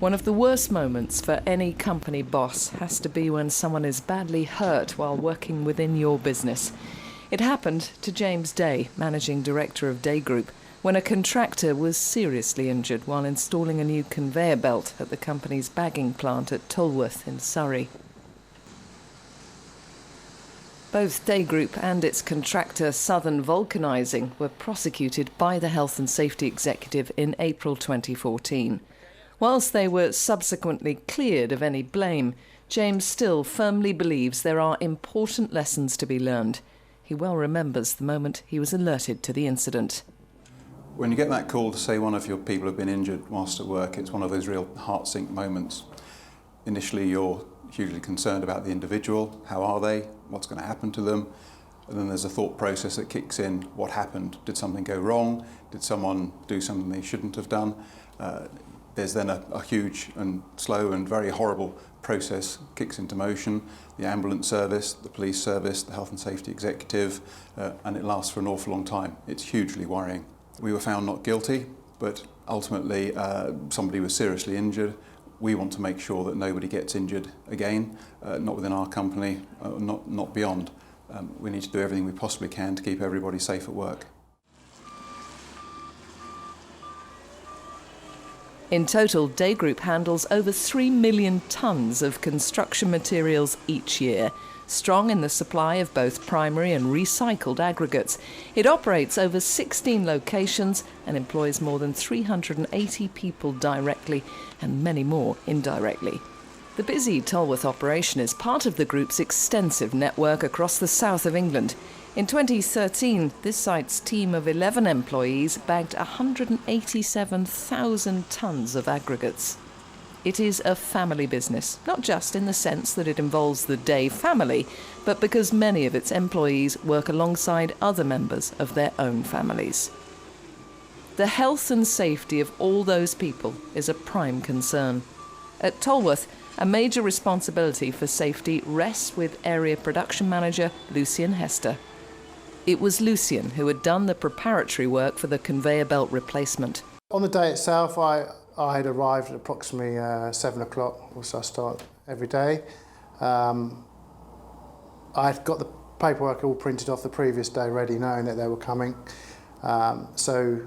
One of the worst moments for any company boss has to be when someone is badly hurt while working within your business. It happened to James Day, Managing Director of Day Group, when a contractor was seriously injured while installing a new conveyor belt at the company's bagging plant at Tolworth in Surrey. Both Day Group and its contractor Southern Vulcanising were prosecuted by the Health and Safety Executive in April 2014. Whilst they were subsequently cleared of any blame, James still firmly believes there are important lessons to be learned. He well remembers the moment he was alerted to the incident. When you get that call to say one of your people have been injured whilst at work, it's one of those real heart-sink moments. Initially you're hugely concerned about the individual. How are they? What's going to happen to them? And then there's a thought process that kicks in. What happened? Did something go wrong? Did someone do something they shouldn't have done? There's then a huge and slow and very horrible process kicks into motion. The ambulance service, the police service, the health and safety executive, and it lasts for an awful long time. It's hugely worrying. We were found not guilty, but ultimately somebody was seriously injured. We want to make sure that nobody gets injured again, not within our company, not beyond. We need to do everything we possibly can to keep everybody safe at work. In total, Day Group handles over 3 million tonnes of construction materials each year, strong in the supply of both primary and recycled aggregates. It operates over 16 locations and employs more than 380 people directly and many more indirectly. The busy Tolworth operation is part of the group's extensive network across the south of England. In 2013, this site's team of 11 employees bagged 187,000 tonnes of aggregates. It is a family business, not just in the sense that it involves the Day family, but because many of its employees work alongside other members of their own families. The health and safety of all those people is a prime concern. At Tolworth, a major responsibility for safety rests with Area Production Manager Lucian Hester. It was Lucian who had done the preparatory work for the conveyor belt replacement. On the day itself, I had arrived at approximately 7 o'clock, which I start every day. I had got the paperwork all printed off the previous day ready, knowing that they were coming. So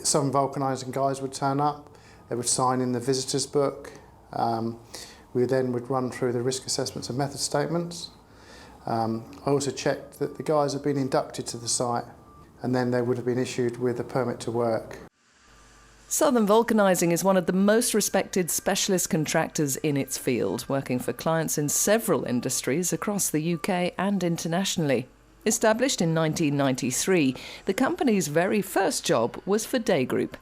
some vulcanising guys would turn up, they would sign in the visitors book. We then would run through the risk assessments and method statements. I also checked that the guys had been inducted to the site, and then they would have been issued with a permit to work. Southern Vulcanising is one of the most respected specialist contractors in its field, working for clients in several industries across the UK and internationally. Established in 1993, the company's very first job was for Day Group.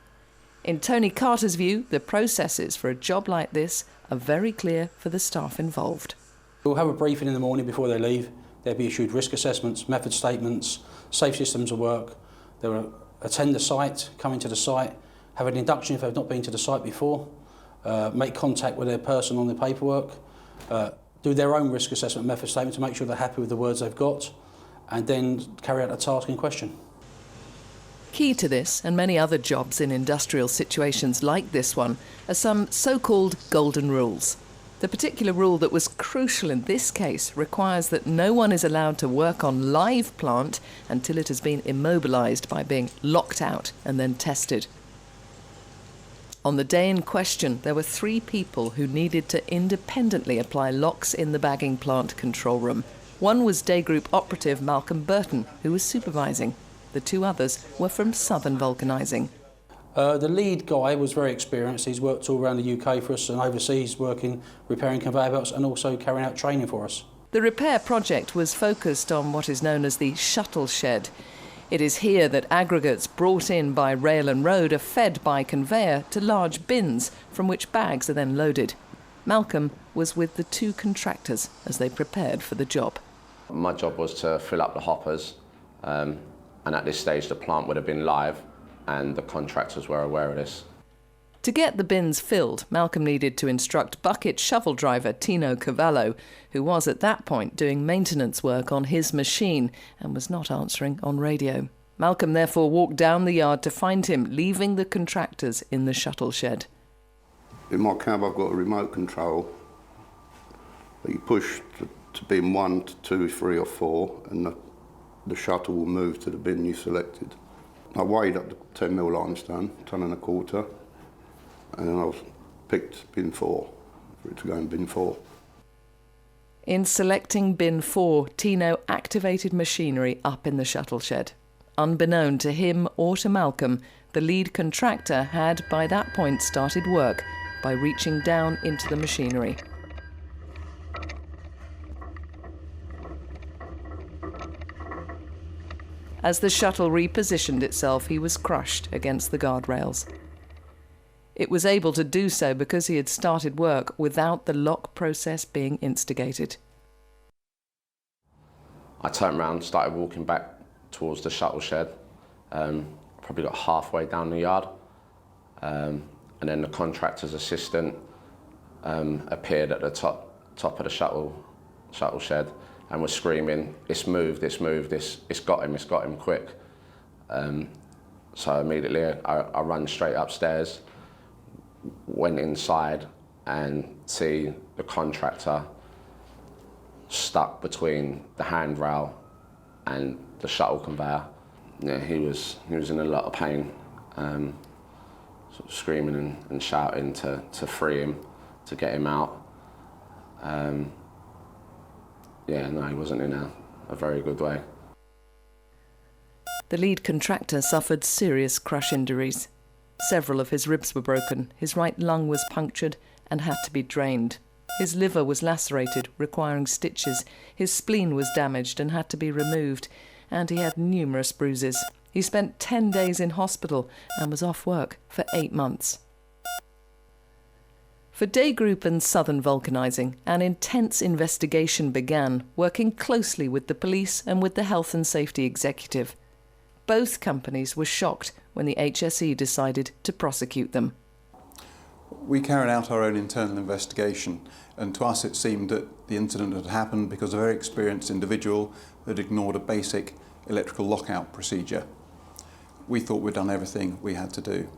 In Tony Carter's view, the processes for a job like this are very clear for the staff involved. We'll have a briefing in the morning before they leave. They'll be issued risk assessments, method statements, safe systems of work. They'll attend the site, come into the site, have an induction if they've not been to the site before, make contact with their person on the paperwork, do their own risk assessment method statement to make sure they're happy with the words they've got, and then carry out the task in question. Key to this, and many other jobs in industrial situations like this one, are some so-called golden rules. The particular rule that was crucial in this case requires that no one is allowed to work on live plant until it has been immobilised by being locked out and then tested. On the day in question, there were 3 people who needed to independently apply locks in the bagging plant control room. One was Day Group operative Malcolm Burton, who was supervising. The 2 others were from Southern Vulcanising. The lead guy was very experienced. He's worked all around the UK for us and overseas, working, repairing conveyor belts and also carrying out training for us. The repair project was focused on what is known as the shuttle shed. It is here that aggregates brought in by rail and road are fed by conveyor to large bins from which bags are then loaded. Malcolm was with the 2 contractors as they prepared for the job. My job was to fill up the hoppers, and at this stage the plant would have been live and the contractors were aware of this. To get the bins filled, Malcolm needed to instruct bucket shovel driver Tino Cavallo, who was at that point doing maintenance work on his machine and was not answering on radio. Malcolm therefore walked down the yard to find him, leaving the contractors in the shuttle shed. In my cab I've got a remote control that you push to bin 1 to 2, 3 or 4 and the shuttle will move to the bin you selected. I weighed up the 10 mil limestone, 1.25 tons, and then I picked bin 4 for it to go in bin 4. In selecting bin 4, Tino activated machinery up in the shuttle shed. Unbeknown to him or to Malcolm, the lead contractor had by that point started work by reaching down into the machinery. As the shuttle repositioned itself, he was crushed against the guardrails. It was able to do so because he had started work without the lock process being instigated. I turned around, started walking back towards the shuttle shed, probably got halfway down the yard, and then the contractor's assistant appeared at the top of the shuttle shed and was screaming, it's moved, it's got him, quick. So immediately I ran straight upstairs, went inside and see the contractor stuck between the handrail and the shuttle conveyor. Yeah, he was in a lot of pain, sort of screaming and shouting to free him, to get him out. Yeah, no, he wasn't in a very good way. The lead contractor suffered serious crush injuries. Several of his ribs were broken, his right lung was punctured and had to be drained. His liver was lacerated, requiring stitches, his spleen was damaged and had to be removed, and he had numerous bruises. He spent 10 days in hospital and was off work for 8 months. For Day Group and Southern Vulcanising, an intense investigation began, working closely with the police and with the health and safety executive. Both companies were shocked when the HSE decided to prosecute them. We carried out our own internal investigation, and to us it seemed that the incident had happened because a very experienced individual had ignored a basic electrical lockout procedure. We thought we'd done everything we had to do.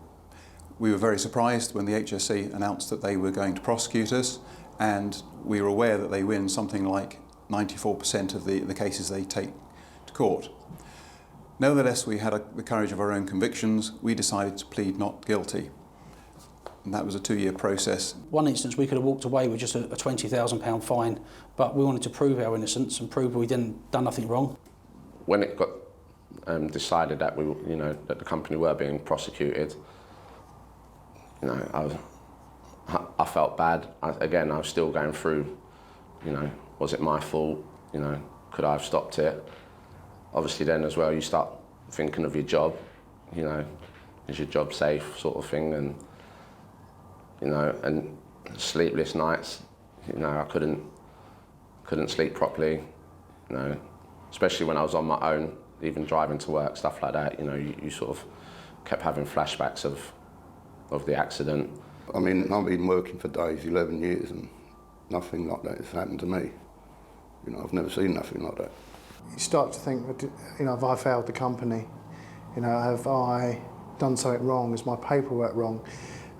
We were very surprised when the HSE announced that they were going to prosecute us, and we were aware that they win something like 94% of the cases they take to court. Nevertheless, we had the courage of our own convictions. We decided to plead not guilty. And that was a 2-year process. One instance we could have walked away with just a £20,000 fine, but we wanted to prove our innocence and prove we done nothing wrong. When it got decided that that the company were being prosecuted, I felt bad. I was still going through, was it my fault? Could I have stopped it? Obviously then as well you start thinking of your job, is your job safe sort of thing, and sleepless nights, I couldn't sleep properly, especially when I was on my own, even driving to work, stuff like that, you sort of kept having flashbacks of the accident. I mean, I've been working for Days 11 years and nothing like that has happened to me. I've never seen nothing like that. You start to think, have I failed the company? Have I done something wrong? Is my paperwork wrong?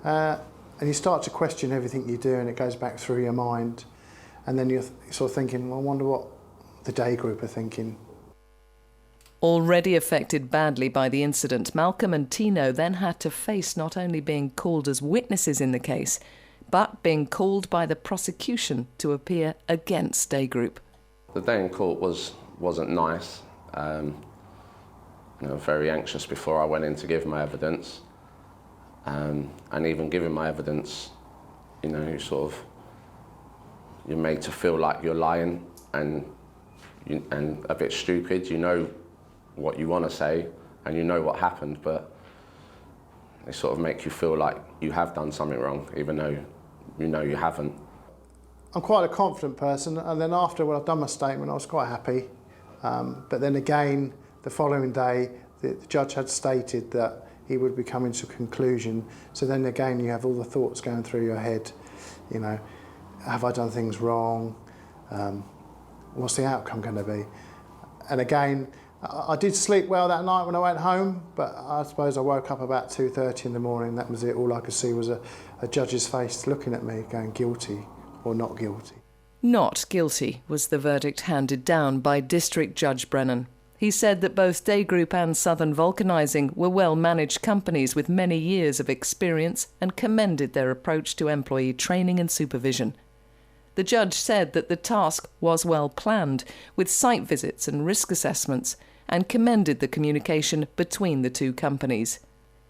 And you start to question everything you do, and it goes back through your mind. And then you're sort of thinking, well, I wonder what the Day Group are thinking. Already affected badly by the incident, Malcolm and Tino then had to face not only being called as witnesses in the case, but being called by the prosecution to appear against Day Group. The day in court wasn't nice. Very anxious before I went in to give my evidence. And even giving my evidence, you're made to feel like you're lying and a bit stupid. You know what you want to say and you know what happened, but they sort of make you feel like you have done something wrong, even though you haven't. I'm quite a confident person, and then after I'd done my statement I was quite happy. But then again, the following day, the judge had stated that he would be coming to a conclusion. So then again, you have all the thoughts going through your head. Have I done things wrong? What's the outcome going to be? And again, I did sleep well that night when I went home, but I suppose I woke up about 2:30 in the morning. That was it. All I could see was a judge's face looking at me, going guilty or not guilty. Not guilty was the verdict handed down by District Judge Brennan. He said that both Day Group and Southern Vulcanising were well-managed companies with many years of experience and commended their approach to employee training and supervision. The judge said that the task was well planned, with site visits and risk assessments, and commended the communication between the two companies.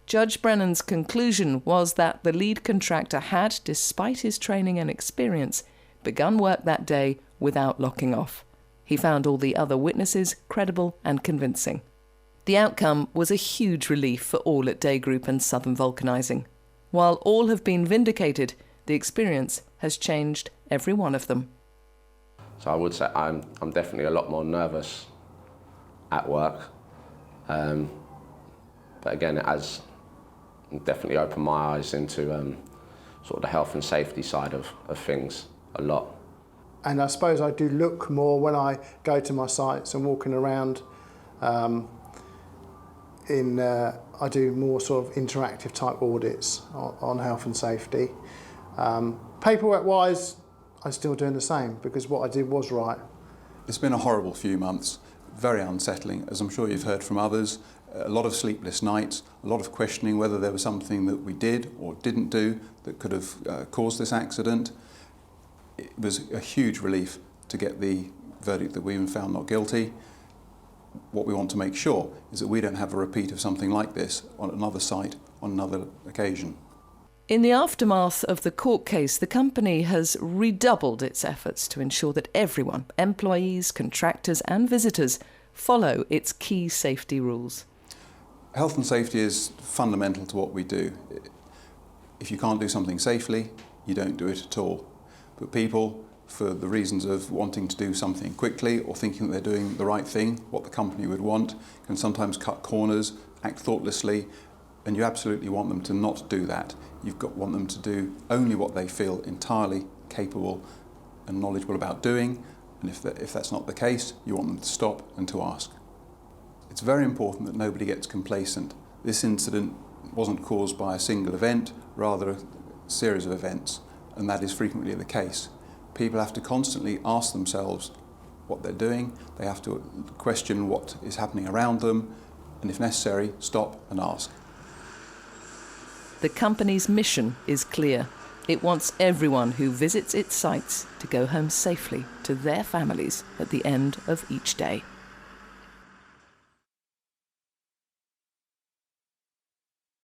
Judge Brennan's conclusion was that the lead contractor had, despite his training and experience, begun work that day without locking off. He found all the other witnesses credible and convincing. The outcome was a huge relief for all at Day Group and Southern Vulcanising. While all have been vindicated, the experience has changed every one of them. So I would say I'm definitely a lot more nervous at work. But again, it has definitely opened my eyes into sort of the health and safety side of things a lot. And I suppose I do look more when I go to my sites and walking around. I do more sort of interactive type audits on health and safety. Paperwork-wise, I'm still doing the same because what I did was right. It's been a horrible few months, very unsettling, as I'm sure you've heard from others. A lot of sleepless nights, a lot of questioning whether there was something that we did or didn't do that could have caused this accident. It was a huge relief to get the verdict that we've been found not guilty. What we want to make sure is that we don't have a repeat of something like this on another site, on another occasion. In the aftermath of the court case, the company has redoubled its efforts to ensure that everyone, employees, contractors and visitors, follow its key safety rules. Health and safety is fundamental to what we do. If you can't do something safely, you don't do it at all. But people, for the reasons of wanting to do something quickly or thinking that they're doing the right thing, what the company would want, can sometimes cut corners, act thoughtlessly, and you absolutely want them to not do that. Want them to do only what they feel entirely capable and knowledgeable about doing, and if that's not the case, you want them to stop and to ask. It's very important that nobody gets complacent. This incident wasn't caused by a single event, rather a series of events, and that is frequently the case. People have to constantly ask themselves what they're doing, they have to question what is happening around them, and if necessary, stop and ask. The company's mission is clear. It wants everyone who visits its sites to go home safely to their families at the end of each day.